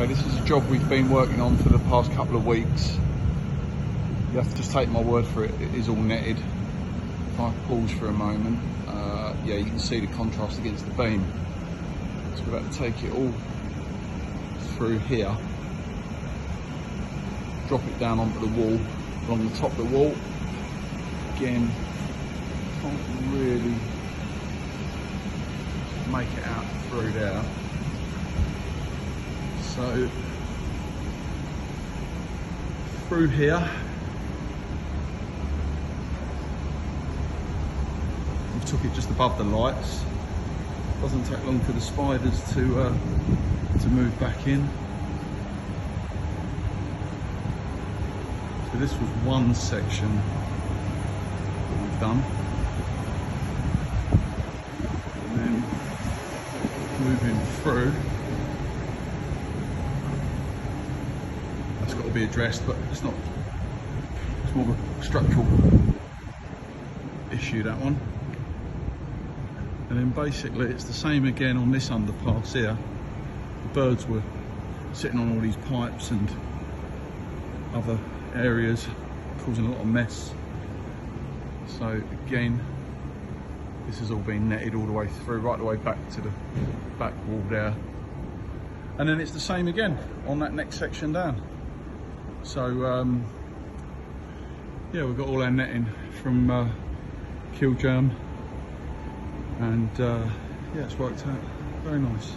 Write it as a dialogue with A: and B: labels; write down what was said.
A: Okay, this is a job we've been working on for the past couple of weeks. You have to just take my word for it, it is all netted. If I pause for a moment, yeah, you can see the contrast against the beam. So we're about to take it all through here, drop it down onto the wall, along the top of the wall. Again, can't really make it out through there. So through here, we took it just above the lights. Doesn't take long for the spiders to move back in. So this was one section that we've done, and then moving through. That's got to be addressed, but it's not. It's more of a structural issue, that one. And then basically it's the same again on this underpass here. The birds were sitting on all these pipes and other areas, causing a lot of mess. So again, this has all been netted all the way through, right the way back to the back wall there. And then it's the same again on that next section down. So yeah, we've got all our netting from kill germ, and yeah, it's worked out very nice.